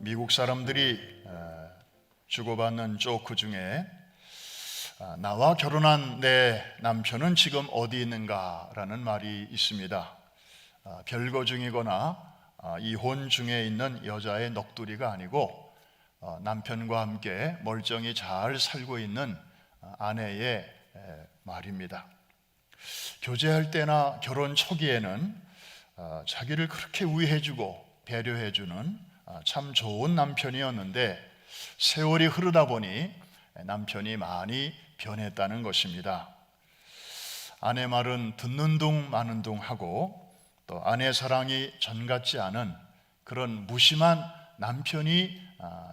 미국 사람들이 주고받는 조크 중에 나와 결혼한 내 남편은 지금 어디 있는가라는 말이 있습니다. 별거 중이거나 이혼 중에 있는 여자의 넋두리가 아니고 남편과 함께 멀쩡히 잘 살고 있는 아내의 말입니다. 교제할 때나 결혼 초기에는 자기를 그렇게 위해주고 배려해주는 참 좋은 남편이었는데 세월이 흐르다 보니 남편이 많이 변했다는 것입니다. 아내 말은 듣는 둥 마는 둥 하고 또 아내 사랑이 전 같지 않은 그런 무심한 남편이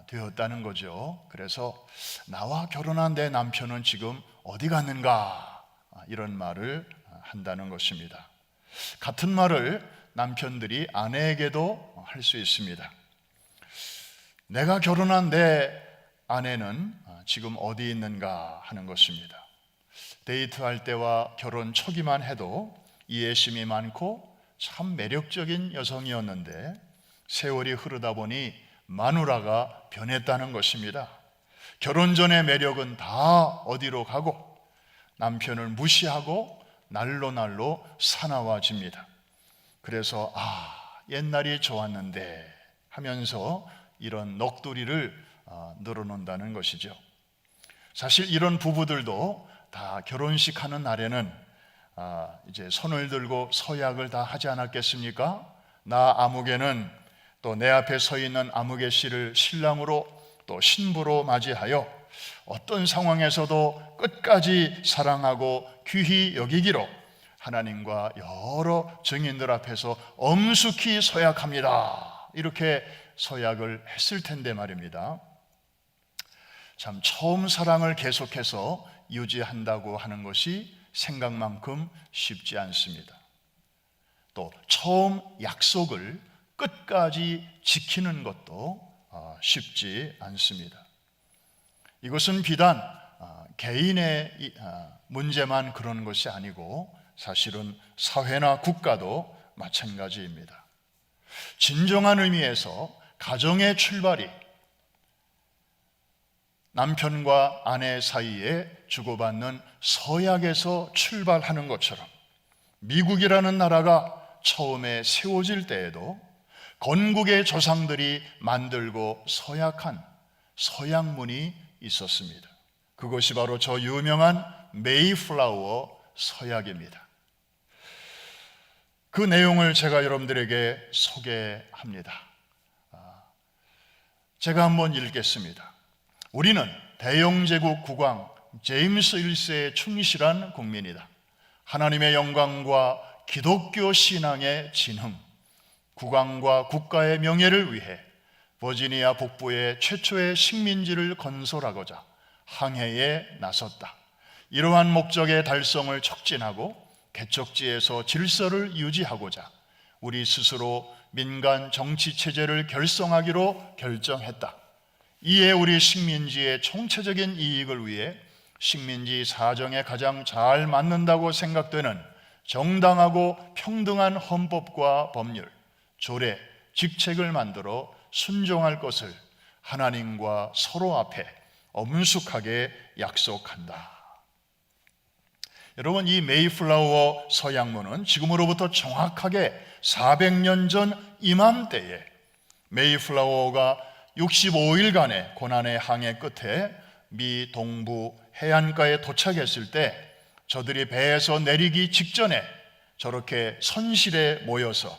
되었다는 거죠. 그래서 나와 결혼한 내 남편은 지금 어디 갔는가 이런 말을 한다는 것입니다. 같은 말을 남편들이 아내에게도 할 수 있습니다. 내가 결혼한 내 아내는 지금 어디 있는가 하는 것입니다. 데이트할 때와 결혼 초기만 해도 이해심이 많고 참 매력적인 여성이었는데 세월이 흐르다 보니 마누라가 변했다는 것입니다. 결혼 전의 매력은 다 어디로 가고 남편을 무시하고 날로 사나워집니다. 그래서 옛날이 좋았는데 하면서 이런 넋두리를 늘어놓는다는 것이죠. 사실 이런 부부들도 다 결혼식 하는 날에는 이제 손을 들고 서약을 다 하지 않았겠습니까? 나 아무개는 또 내 앞에 서 있는 아무개 씨를 신랑으로 또 신부로 맞이하여 어떤 상황에서도 끝까지 사랑하고 귀히 여기기로 하나님과 여러 증인들 앞에서 엄숙히 서약합니다. 이렇게 서약을 했을 텐데 말입니다. 참 처음 사랑을 계속해서 유지한다고 하는 것이 생각만큼 쉽지 않습니다. 또 처음 약속을 끝까지 지키는 것도 쉽지 않습니다. 이것은 비단 개인의 문제만 그런 것이 아니고 사실은 사회나 국가도 마찬가지입니다. 진정한 의미에서 가정의 출발이 남편과 아내 사이에 주고받는 서약에서 출발하는 것처럼 미국이라는 나라가 처음에 세워질 때에도 건국의 조상들이 만들고 서약한 서약문이 있었습니다. 그것이 바로 저 유명한 메이플라워 서약입니다. 그 내용을 제가 여러분들에게 소개합니다. 제가 한번 읽겠습니다. 우리는 대영제국 국왕 제임스 1세의 충실한 국민이다. 하나님의 영광과 기독교 신앙의 진흥, 국왕과 국가의 명예를 위해 버지니아 북부의 최초의 식민지를 건설하고자 항해에 나섰다. 이러한 목적의 달성을 촉진하고 개척지에서 질서를 유지하고자 우리 스스로 민간 정치 체제를 결성하기로 결정했다. 이에 우리 식민지의 총체적인 이익을 위해 식민지 사정에 가장 잘 맞는다고 생각되는 정당하고 평등한 헌법과 법률, 조례, 직책을 만들어 순종할 것을 하나님과 서로 앞에 엄숙하게 약속한다. 여러분, 이 메이플라워 서약문은 지금으로부터 정확하게 400년 전 이맘때에 메이플라워가 65일간의 고난의 항해 끝에 미 동부 해안가에 도착했을 때 저들이 배에서 내리기 직전에 저렇게 선실에 모여서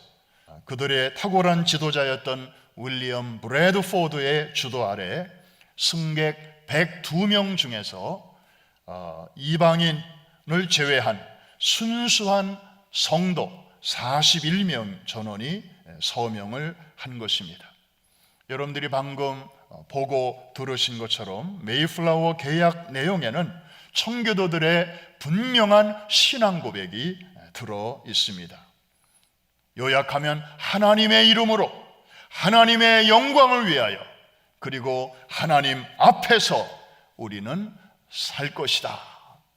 그들의 탁월한 지도자였던 윌리엄 브래드포드의 주도 아래 승객 102명 중에서 이방인을 제외한 순수한 성도 41명 전원이 서명을 한 것입니다. 여러분들이 방금 보고 들으신 것처럼 메이플라워 계약 내용에는 청교도들의 분명한 신앙 고백이 들어 있습니다. 요약하면 하나님의 이름으로 하나님의 영광을 위하여 그리고 하나님 앞에서 우리는 살 것이다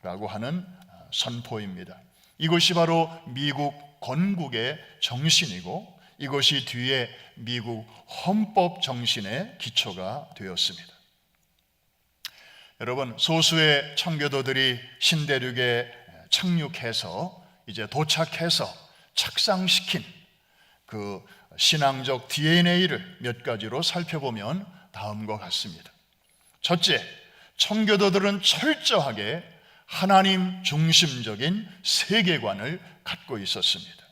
라고 하는 선포입니다. 이것이 바로 미국 건국의 정신이고 이것이 뒤에 미국 헌법 정신의 기초가 되었습니다. 여러분, 소수의 청교도들이 신대륙에 착륙해서 이제 도착해서 착상시킨 그 신앙적 DNA를 몇 가지로 살펴보면 다음과 같습니다. 첫째, 청교도들은 철저하게 하나님 중심적인 세계관을 갖고 있었습니다.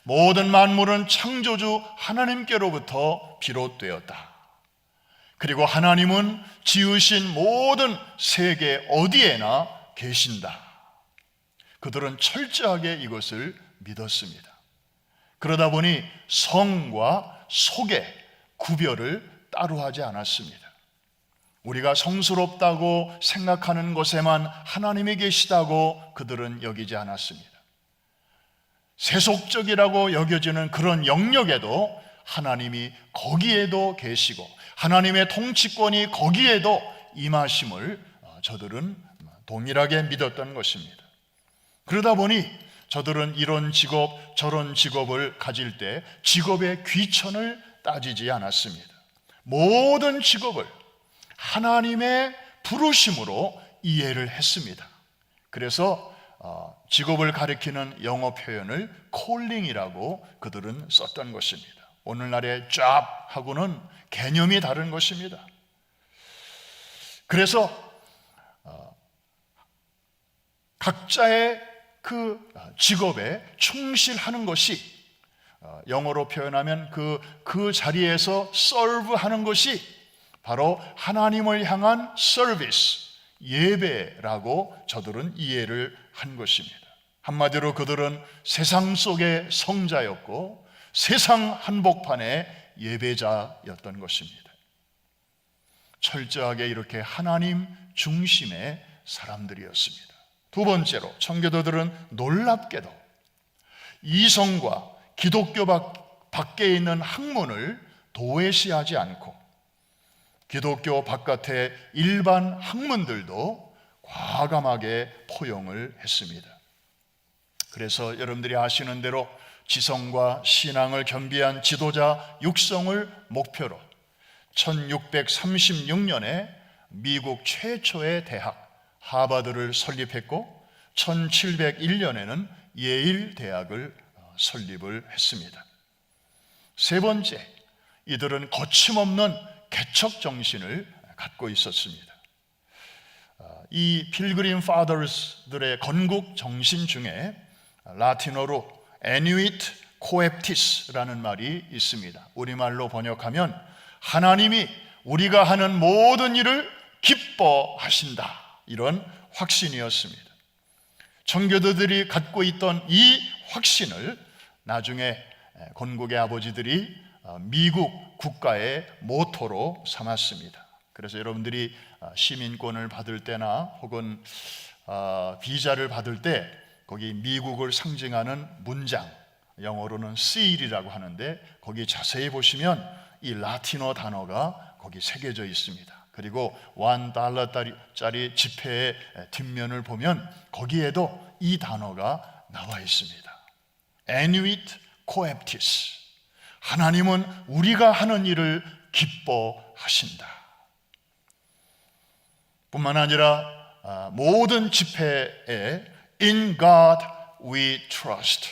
모든 만물은 창조주 하나님께로부터 비롯되었다. 그리고 하나님은 지으신 모든 세계 어디에나 계신다. 그들은 철저하게 이것을 믿었습니다. 그러다 보니 성과 속의 구별을 따로 하지 않았습니다. 우리가 성스럽다고 생각하는 곳에만 하나님이 계시다고 그들은 여기지 않았습니다. 세속적이라고 여겨지는 그런 영역에도 하나님이 거기에도 계시고 하나님의 통치권이 거기에도 임하심을 저들은 동일하게 믿었던 것입니다. 그러다 보니 저들은 이런 직업 저런 직업을 가질 때 직업의 귀천을 따지지 않았습니다. 모든 직업을 하나님의 부르심으로 이해를 했습니다. 그래서 직업을 가리키는 영어 표현을 calling이라고 그들은 썼던 것입니다. 오늘날의 job하고는 개념이 다른 것입니다. 그래서 각자의 그 직업에 충실하는 것이 영어로 표현하면 그 자리에서 serve하는 것이 바로 하나님을 향한 서비스, 예배라고 저들은 이해를 한 것입니다. 한마디로 그들은 세상 속의 성자였고 세상 한복판의 예배자였던 것입니다. 철저하게 이렇게 하나님 중심의 사람들이었습니다. 두 번째로 청교도들은 놀랍게도 이성과 기독교 밖에 있는 학문을 도외시하지 않고 기독교 바깥의 일반 학문들도 과감하게 포용을 했습니다. 그래서 여러분들이 아시는 대로 지성과 신앙을 겸비한 지도자 육성을 목표로 1636년에 미국 최초의 대학 하버드를 설립했고 1701년에는 예일 대학을 설립을 했습니다. 세 번째, 이들은 거침없는 개척 정신을 갖고 있었습니다. 이 필그림 파더스들의 건국 정신 중에 라틴어로 Annuit Coeptis라는 말이 있습니다. 우리말로 번역하면 하나님이 우리가 하는 모든 일을 기뻐하신다, 이런 확신이었습니다. 청교도들이 갖고 있던 이 확신을 나중에 건국의 아버지들이 미국 국가의 모토로 삼았습니다. 그래서 여러분들이 시민권을 받을 때나 혹은 비자를 받을 때 거기 미국을 상징하는 문장, 영어로는 seal이라고 하는데 거기 자세히 보시면 이 라틴어 단어가 거기 새겨져 있습니다. 그리고 $1짜리 지폐의 뒷면을 보면 거기에도 이 단어가 나와 있습니다. Annuit Coeptis. 하나님은 우리가 하는 일을 기뻐하신다. 뿐만 아니라 모든 지폐에 In God we trust.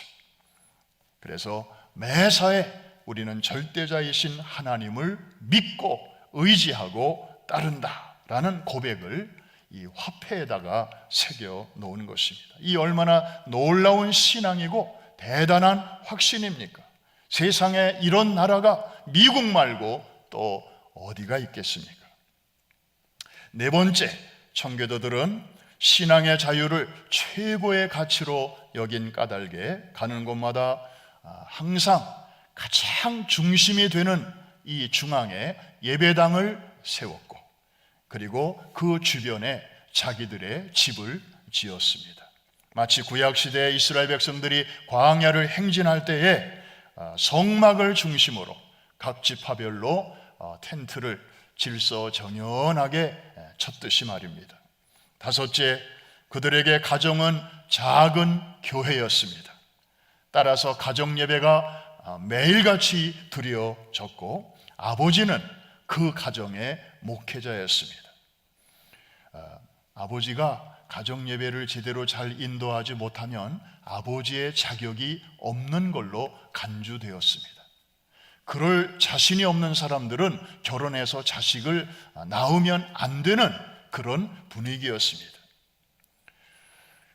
그래서 매사에 우리는 절대자이신 하나님을 믿고 의지하고 따른다라는 고백을 이 화폐에다가 새겨 놓은 것입니다. 이 얼마나 놀라운 신앙이고 대단한 확신입니까? 세상에 이런 나라가 미국 말고 또 어디가 있겠습니까? 네 번째, 청교도들은 신앙의 자유를 최고의 가치로 여긴 까닭에 가는 곳마다 항상 가장 중심이 되는 이 중앙에 예배당을 세웠고 그리고 그 주변에 자기들의 집을 지었습니다. 마치 구약시대의 이스라엘 백성들이 광야를 행진할 때에 성막을 중심으로 각 지파별로 텐트를 질서정연하게 쳤듯이 말입니다. 다섯째, 그들에게 가정은 작은 교회였습니다. 따라서 가정 예배가 매일같이 드려졌고 아버지는 그 가정의 목회자였습니다. 아버지가 가정 예배를 제대로 잘 인도하지 못하면 아버지의 자격이 없는 걸로 간주되었습니다. 그럴 자신이 없는 사람들은 결혼해서 자식을 낳으면 안 되는 그런 분위기였습니다.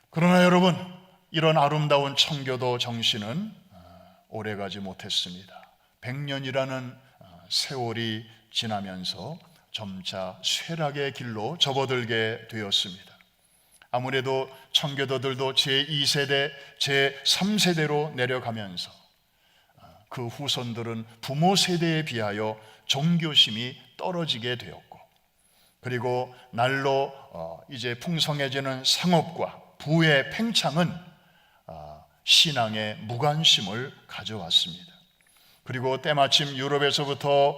그러나 여러분, 이런 아름다운 청교도 정신은 오래가지 못했습니다. 100년이라는 세월이 지나면서 점차 쇠락의 길로 접어들게 되었습니다. 아무래도 청교도들도 제2세대, 제3세대로 내려가면서 그 후손들은 부모 세대에 비하여 종교심이 떨어지게 되었고, 그리고 날로 이제 풍성해지는 상업과 부의 팽창은 신앙의 무관심을 가져왔습니다. 그리고 때마침 유럽에서부터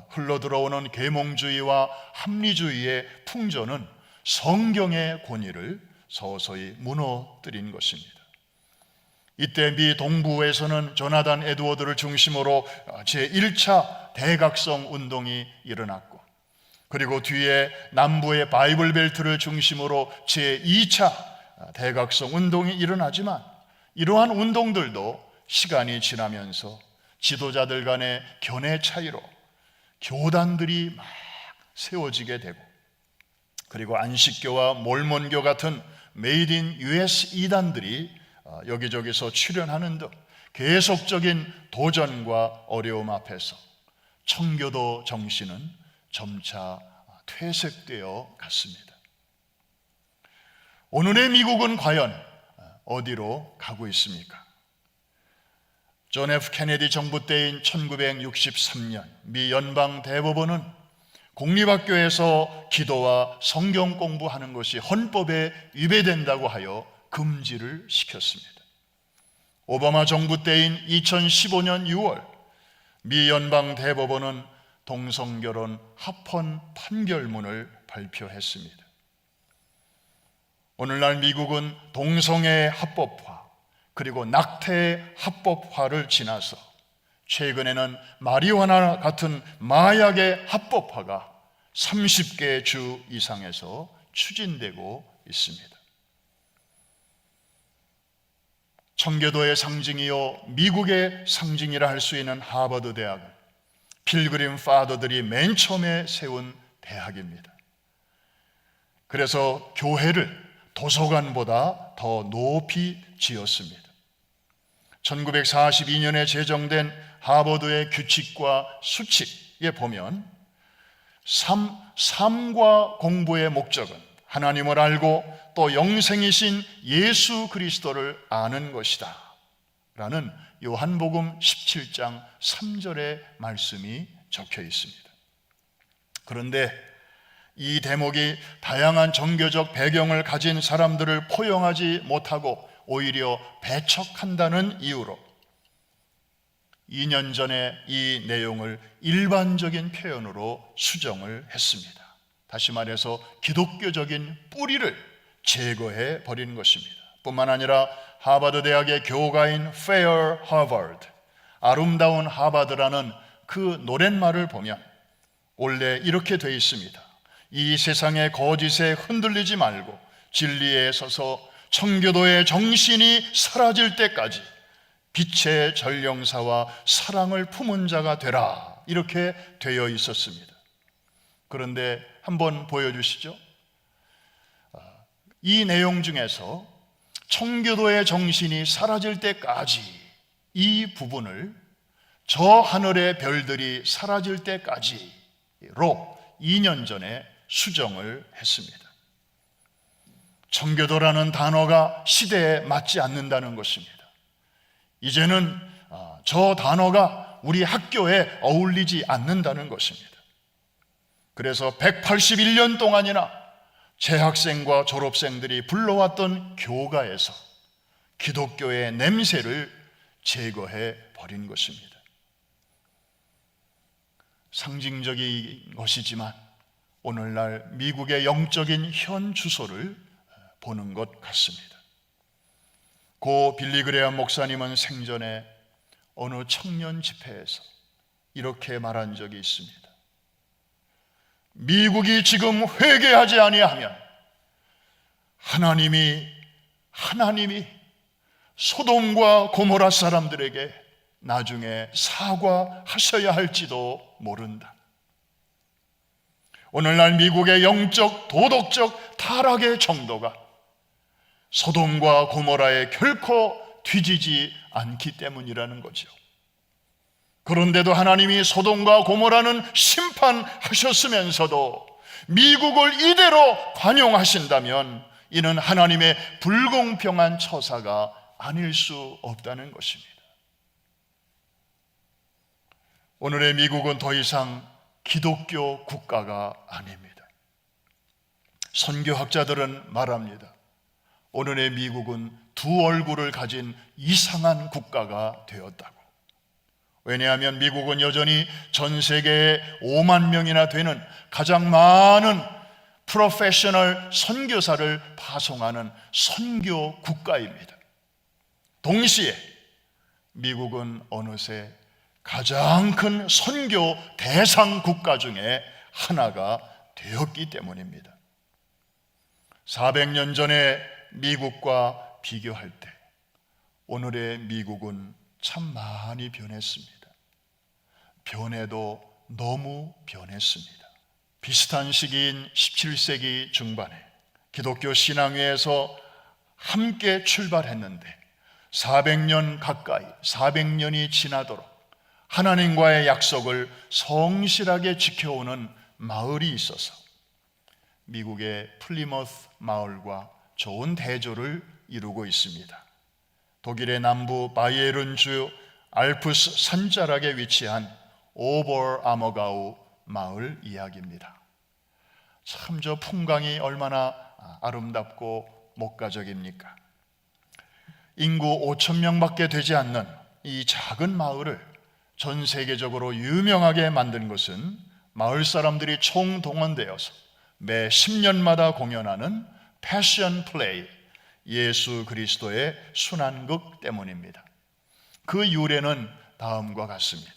흘러들어오는 계몽주의와 합리주의의 풍조는 성경의 권위를 서서히 무너뜨린 것입니다. 이때 미 동부에서는 조나단 에드워드를 중심으로 제1차 대각성 운동이 일어났고, 그리고 뒤에 남부의 바이블 벨트를 중심으로 제2차 대각성 운동이 일어나지만, 이러한 운동들도 시간이 지나면서 지도자들 간의 견해 차이로 교단들이 막 세워지게 되고, 그리고 안식교와 몰몬교 같은 메이드 인 US 이단들이 여기저기서 출현하는 등 계속적인 도전과 어려움 앞에서 청교도 정신은 점차 퇴색되어 갔습니다. 오늘의 미국은 과연 어디로 가고 있습니까? 존 F 케네디 정부 때인 1963년 미 연방 대법원은 공립학교에서 기도와 성경 공부하는 것이 헌법에 위배된다고 하여 금지를 시켰습니다. 오바마 정부 때인 2015년 6월 미 연방 대법원은 동성결혼 합헌 판결문을 발표했습니다. 오늘날 미국은 동성애 합법화, 그리고 낙태 합법화를 지나서 최근에는 마리화나 같은 마약의 합법화가 30개 주 이상에서 추진되고 있습니다. 청교도의 상징이요 미국의 상징이라 할 수 있는 하버드 대학은 필그림 파더들이 맨 처음에 세운 대학입니다. 그래서 교회를 도서관보다 더 높이 지었습니다. 1942년에 제정된 하버드의 규칙과 수칙에 보면 삶과 공부의 목적은 하나님을 알고 또 영생이신 예수 그리스도를 아는 것이다 라는 요한복음 17장 3절의 말씀이 적혀 있습니다. 그런데 이 대목이 다양한 종교적 배경을 가진 사람들을 포용하지 못하고 오히려 배척한다는 이유로 2년 전에 이 내용을 일반적인 표현으로 수정을 했습니다. 다시 말해서 기독교적인 뿌리를 제거해 버리는 것입니다. 뿐만 아니라 하버드 대학의 교가인 Fair Harvard, 아름다운 하버드라는 그 노랫말을 보면 원래 이렇게 되어 있습니다. 이 세상의 거짓에 흔들리지 말고 진리에 서서 청교도의 정신이 사라질 때까지 빛의 전령사와 사랑을 품은 자가 되라, 이렇게 되어 있었습니다. 그런데 한번 보여주시죠. 이 내용 중에서 청교도의 정신이 사라질 때까지, 이 부분을 저 하늘의 별들이 사라질 때까지로 2년 전에 수정을 했습니다. 청교도라는 단어가 시대에 맞지 않는다는 것입니다. 이제는 저 단어가 우리 학교에 어울리지 않는다는 것입니다. 그래서 181년 동안이나 재학생과 졸업생들이 불러왔던 교가에서 기독교의 냄새를 제거해 버린 것입니다. 상징적인 것이지만 오늘날 미국의 영적인 현 주소를 보는 것 같습니다. 고 빌리 그레엄 목사님은 생전에 어느 청년 집회에서 이렇게 말한 적이 있습니다. 미국이 지금 회개하지 아니하면 하나님이 소돔과 고모라 사람들에게 나중에 사과하셔야 할지도 모른다. 오늘날 미국의 영적, 도덕적 타락의 정도가 소돔과 고모라에 결코 뒤지지 않기 때문이라는 거죠. 그런데도 하나님이 소돔과 고모라는 심판하셨으면서도 미국을 이대로 관용하신다면 이는 하나님의 불공평한 처사가 아닐 수 없다는 것입니다. 오늘의 미국은 더 이상 기독교 국가가 아닙니다. 선교학자들은 말합니다. 오늘의 미국은 두 얼굴을 가진 이상한 국가가 되었다고. 왜냐하면 미국은 여전히 전 세계에 5만 명이나 되는 가장 많은 프로페셔널 선교사를 파송하는 선교 국가입니다. 동시에 미국은 어느새 가장 큰 선교 대상 국가 중에 하나가 되었기 때문입니다. 400년 전의 미국과 비교할 때 오늘의 미국은 참 많이 변했습니다. 변해도 너무 변했습니다. 비슷한 시기인 17세기 중반에 기독교 신앙회에서 함께 출발했는데 400년 가까이 400년이 지나도록 하나님과의 약속을 성실하게 지켜오는 마을이 있어서 미국의 플리머스 마을과 좋은 대조를 이루고 있습니다. 독일의 남부 바이에른주 알프스 산자락에 위치한 오버 아머가우 마을 이야기입니다. 참 저 풍광이 얼마나 아름답고 목가적입니까? 인구 5천 명밖에 되지 않는 이 작은 마을을 전 세계적으로 유명하게 만든 것은 마을 사람들이 총동원되어서 매 10년마다 공연하는 패션 플레이, 예수 그리스도의 순환극 때문입니다. 그 유래는 다음과 같습니다.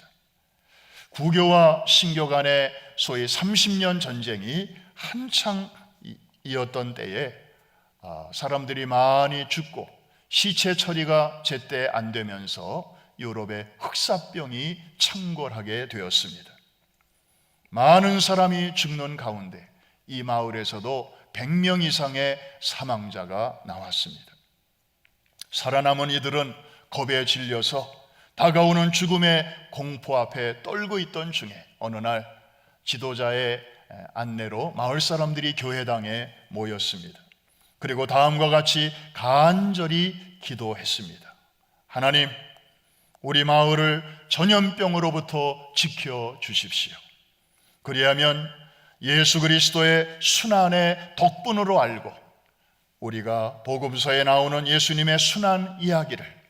구교와 신교 간의 소위 30년 전쟁이 한창 이었던 때에 사람들이 많이 죽고 시체 처리가 제때 안 되면서 유럽에 흑사병이 창궐하게 되었습니다. 많은 사람이 죽는 가운데 이 마을에서도 100명 이상의 사망자가 나왔습니다. 살아남은 이들은 겁에 질려서 다가오는 죽음의 공포 앞에 떨고 있던 중에 어느 날 지도자의 안내로 마을 사람들이 교회당에 모였습니다. 그리고 다음과 같이 간절히 기도했습니다. 하나님, 우리 마을을 전염병으로부터 지켜주십시오. 그리하면 예수 그리스도의 순환의 덕분으로 알고 우리가 복음서에 나오는 예수님의 순환 이야기를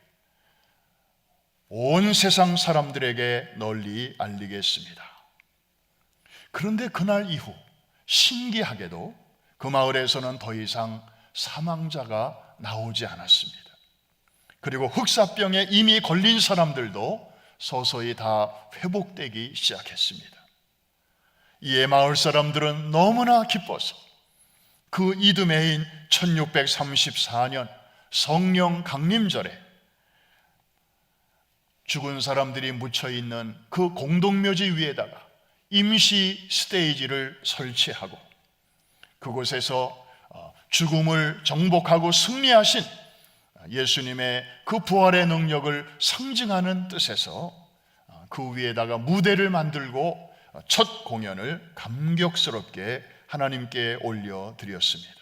온 세상 사람들에게 널리 알리겠습니다. 그런데 그날 이후 신기하게도 그 마을에서는 더 이상 사망자가 나오지 않았습니다. 그리고 흑사병에 이미 걸린 사람들도 서서히 다 회복되기 시작했습니다. 이에 마을 사람들은 너무나 기뻐서 그 이듬해인 1634년 성령 강림절에 죽은 사람들이 묻혀있는 그 공동묘지 위에다가 임시 스테이지를 설치하고 그곳에서 죽음을 정복하고 승리하신 예수님의 그 부활의 능력을 상징하는 뜻에서 그 위에다가 무대를 만들고 첫 공연을 감격스럽게 하나님께 올려드렸습니다.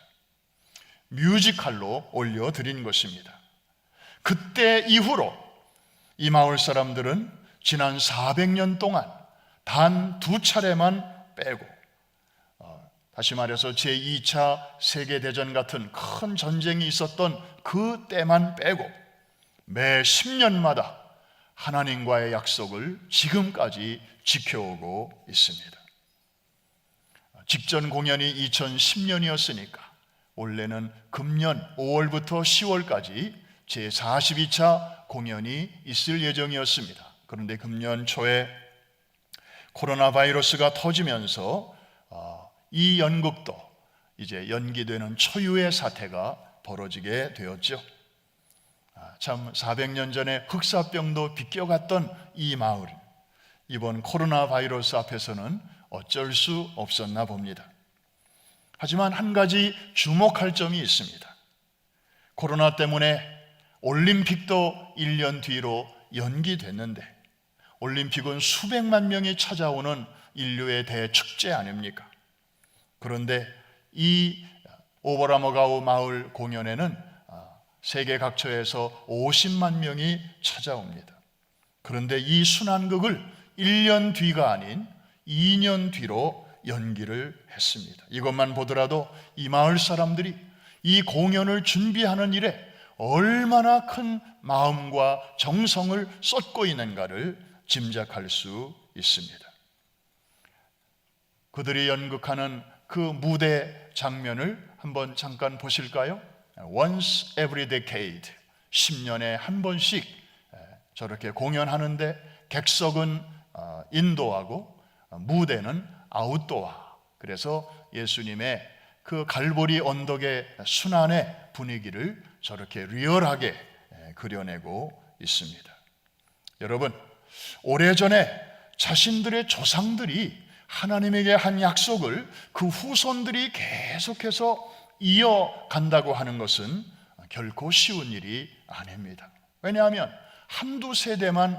뮤지컬로 올려드린 것입니다. 그때 이후로 이 마을 사람들은 지난 400년 동안 단 2차례만 빼고 다시 말해서 제2차 세계대전 같은 큰 전쟁이 있었던 그 때만 빼고 매 10년마다 하나님과의 약속을 지금까지 지켜오고 있습니다. 직전 공연이 2010년이었으니까 원래는 금년 5월부터 10월까지 제42차 공연이 있을 예정이었습니다. 그런데 금년 초에 코로나 바이러스가 터지면서 이 연극도 이제 연기되는 초유의 사태가 벌어지게 되었죠. 참 400년 전에 흑사병도 비껴갔던 이 마을, 이번 코로나 바이러스 앞에서는 어쩔 수 없었나 봅니다. 하지만 한 가지 주목할 점이 있습니다. 코로나 때문에 올림픽도 1년 뒤로 연기됐는데, 올림픽은 수백만 명이 찾아오는 인류의 대축제 아닙니까? 그런데 이 오버라머가우 마을 공연에는 세계 각처에서 50만 명이 찾아옵니다. 그런데 이 순환극을 1년 뒤가 아닌 2년 뒤로 연기를 했습니다. 이것만 보더라도 이 마을 사람들이 이 공연을 준비하는 일에 얼마나 큰 마음과 정성을 쏟고 있는가를 짐작할 수 있습니다. 그들이 연극하는 그 무대 장면을 한번 잠깐 보실까요? Once every decade, 10년에 한 번씩 저렇게 공연하는데, 객석은 인도하고 무대는 아웃도어. 그래서 예수님의 그 갈보리 언덕의 순환의 분위기를 저렇게 리얼하게 그려내고 있습니다. 여러분, 오래전에 자신들의 조상들이 하나님에게 한 약속을 그 후손들이 계속해서 이어간다고 하는 것은 결코 쉬운 일이 아닙니다. 왜냐하면 한두 세대만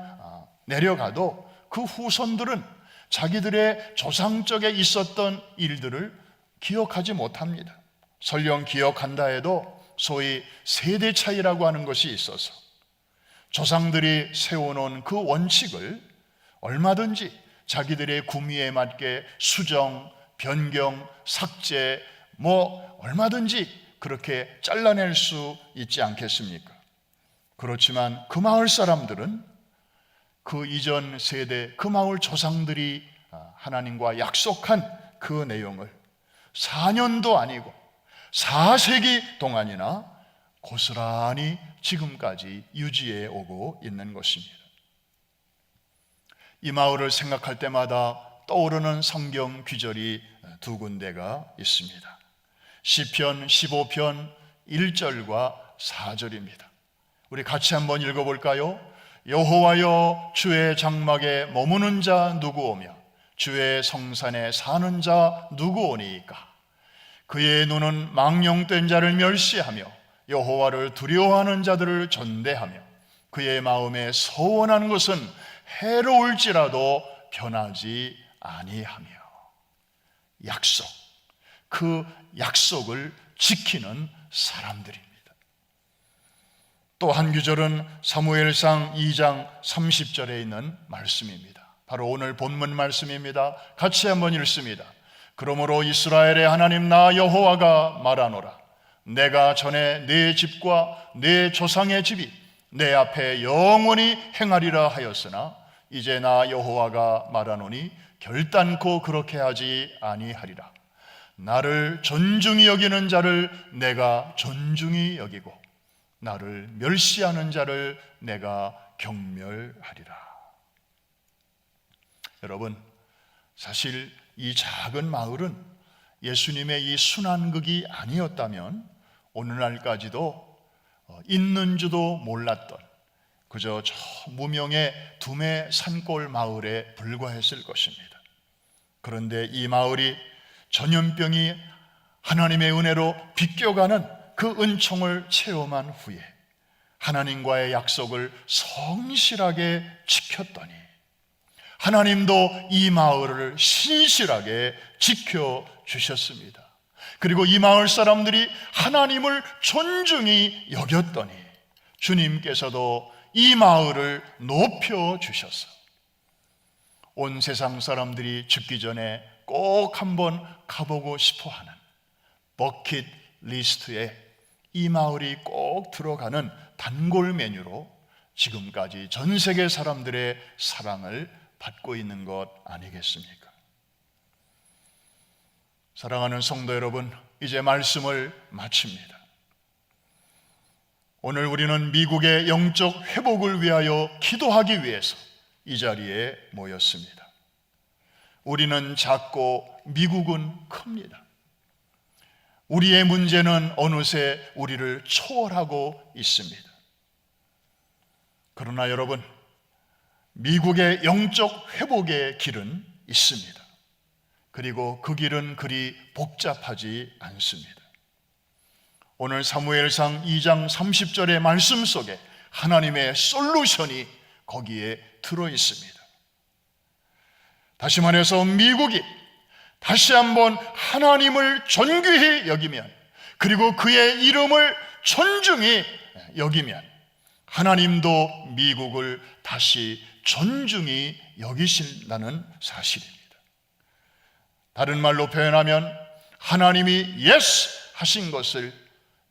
내려가도 그 후손들은 자기들의 조상적에 있었던 일들을 기억하지 못합니다. 설령 기억한다 해도 소위 세대 차이라고 하는 것이 있어서 조상들이 세워놓은 그 원칙을 얼마든지 자기들의 구미에 맞게 수정, 변경, 삭제, 얼마든지 그렇게 잘라낼 수 있지 않겠습니까? 그렇지만 그 마을 사람들은 그 이전 세대, 그 마을 조상들이 하나님과 약속한 그 내용을 4년도 아니고 4세기 동안이나 고스란히 지금까지 유지해 오고 있는 것입니다. 이 마을을 생각할 때마다 떠오르는 성경 귀절이 두 군데가 있습니다. 시편 15편 1절과 4절입니다. 우리 같이 한번 읽어볼까요? 여호와여, 주의 장막에 머무는 자 누구오며 주의 성산에 사는 자 누구오니이까? 그의 눈은 망령된 자를 멸시하며 여호와를 두려워하는 자들을 전대하며 그의 마음에 서원하는 것은 해로울지라도 변하지 아니하며. 약속, 그 약속을 지키는 사람들입니다. 또 한 구절은 사무엘상 2장 30절에 있는 말씀입니다. 바로 오늘 본문 말씀입니다. 같이 한번 읽습니다. 그러므로 이스라엘의 하나님 나 여호와가 말하노라. 내가 전에 네 집과 네 조상의 집이 내 앞에 영원히 행하리라 하였으나 이제 나 여호와가 말하노니 결단코 그렇게 하지 아니하리라. 나를 존중히 여기는 자를 내가 존중히 여기고 나를 멸시하는 자를 내가 경멸하리라. 여러분, 사실 이 작은 마을은 예수님의 이 순환극이 아니었다면 오늘날까지도 있는 줄도 몰랐던 그저 저 무명의 두메 산골 마을에 불과했을 것입니다. 그런데 이 마을이 전염병이 하나님의 은혜로 비껴가는 그 은총을 체험한 후에 하나님과의 약속을 성실하게 지켰더니 하나님도 이 마을을 신실하게 지켜주셨습니다. 그리고 이 마을 사람들이 하나님을 존중히 여겼더니 주님께서도 이 마을을 높여주셔서 온 세상 사람들이 죽기 전에 꼭 한번 가보고 싶어하는 버킷 리스트에 이 마을이 꼭 들어가는 단골 메뉴로 지금까지 전 세계 사람들의 사랑을 받고 있는 것 아니겠습니까? 사랑하는 성도 여러분, 이제 말씀을 마칩니다. 오늘 우리는 미국의 영적 회복을 위하여 기도하기 위해서 이 자리에 모였습니다. 우리는 작고 미국은 큽니다. 우리의 문제는 어느새 우리를 초월하고 있습니다. 그러나 여러분, 미국의 영적 회복의 길은 있습니다. 그리고 그 길은 그리 복잡하지 않습니다. 오늘 사무엘상 2장 30절의 말씀 속에 하나님의 솔루션이 거기에 들어 있습니다. 다시 말해서 미국이 다시 한번 하나님을 존귀히 여기면, 그리고 그의 이름을 존중히 여기면 하나님도 미국을 다시 존중히 여기신다는 사실입니다. 다른 말로 표현하면 하나님이 yes 하신 것을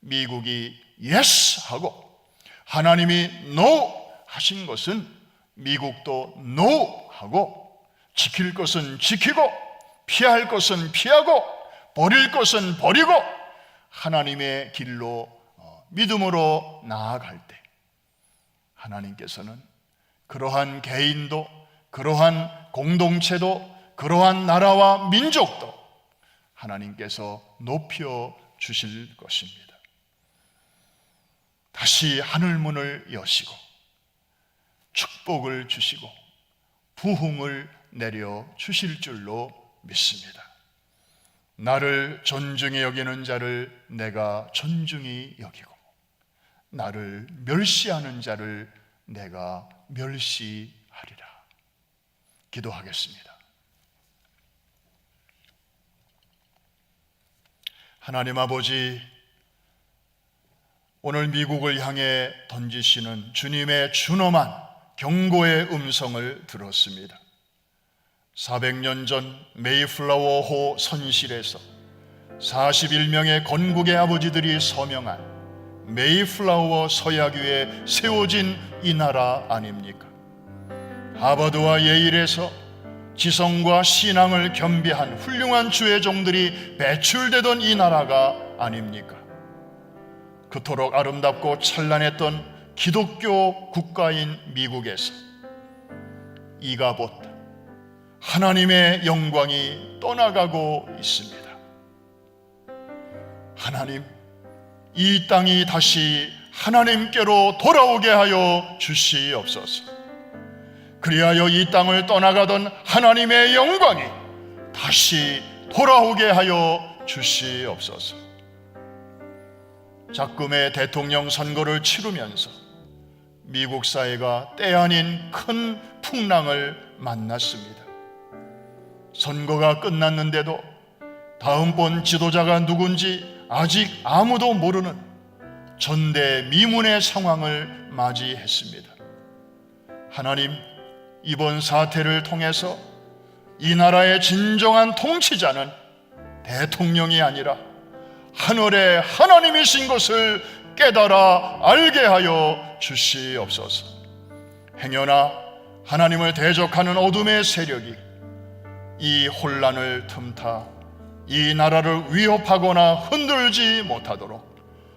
미국이 yes 하고, 하나님이 no 하신 것은 미국도 no 하고, 지킬 것은 지키고 피할 것은 피하고 버릴 것은 버리고 하나님의 길로 믿음으로 나아갈 때 하나님께서는 그러한 개인도, 그러한 공동체도, 그러한 나라와 민족도 하나님께서 높여 주실 것입니다. 다시 하늘문을 여시고 축복을 주시고 부흥을 내려 주실 줄로 믿습니다. 나를 존중히 여기는 자를 내가 존중히 여기고, 나를 멸시하는 자를 내가 멸시하리라. 기도하겠습니다. 하나님 아버지, 오늘 미국을 향해 던지시는 주님의 준엄한 경고의 음성을 들었습니다. 400년 전 메이플라워호 선실에서 41명의 건국의 아버지들이 서명한 메이플라워 서약위에 세워진 이 나라 아닙니까? 하버드와 예일에서 지성과 신앙을 겸비한 훌륭한 주의 종들이 배출되던 이 나라가 아닙니까? 그토록 아름답고 찬란했던 기독교 국가인 미국에서 이가봇 하나님의 영광이 떠나가고 있습니다. 하나님, 이 땅이 다시 하나님께로 돌아오게 하여 주시옵소서. 그리하여 이 땅을 떠나가던 하나님의 영광이 다시 돌아오게 하여 주시옵소서. 작금의 대통령 선거를 치르면서 미국 사회가 때 아닌 큰 풍랑을 만났습니다. 선거가 끝났는데도 다음번 지도자가 누군지 아직 아무도 모르는 전대미문의 상황을 맞이했습니다. 하나님, 이번 사태를 통해서 이 나라의 진정한 통치자는 대통령이 아니라 하늘의 하나님이신 것을 깨달아 알게 하여 주시옵소서. 행여나 하나님을 대적하는 어둠의 세력이 이 혼란을 틈타 이 나라를 위협하거나 흔들지 못하도록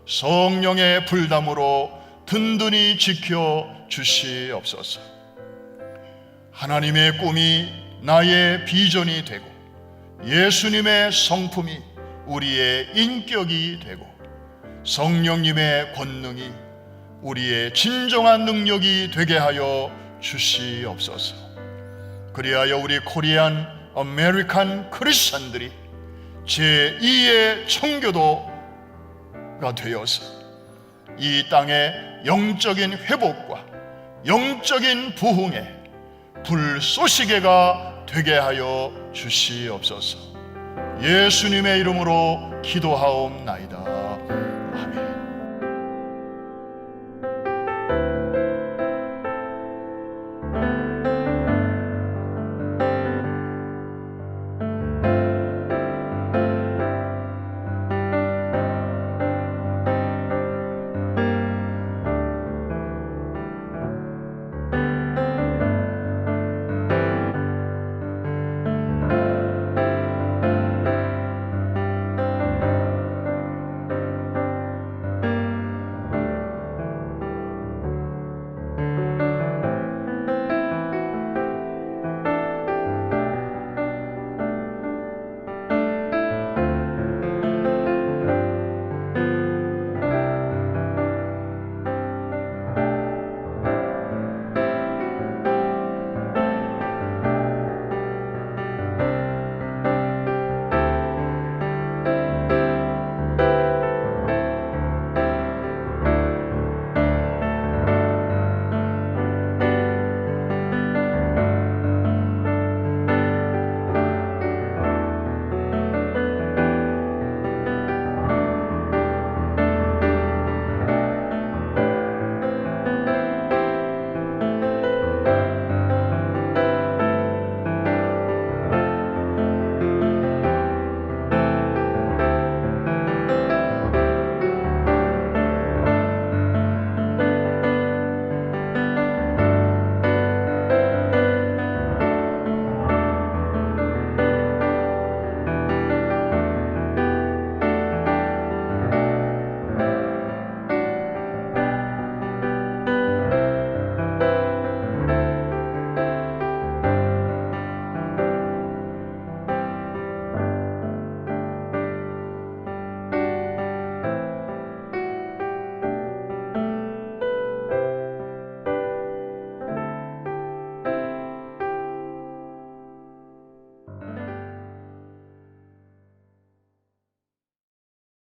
성령의 불담으로 든든히 지켜 주시옵소서. 하나님의 꿈이 나의 비전이 되고 예수님의 성품이 우리의 인격이 되고 성령님의 권능이 우리의 진정한 능력이 되게 하여 주시옵소서. 그리하여 우리 코리안 아메리칸 크리스천들이 제2의 청교도가 되어서 이 땅의 영적인 회복과 영적인 부흥의 불쏘시개가 되게 하여 주시옵소서. 예수님의 이름으로 기도하옵나이다.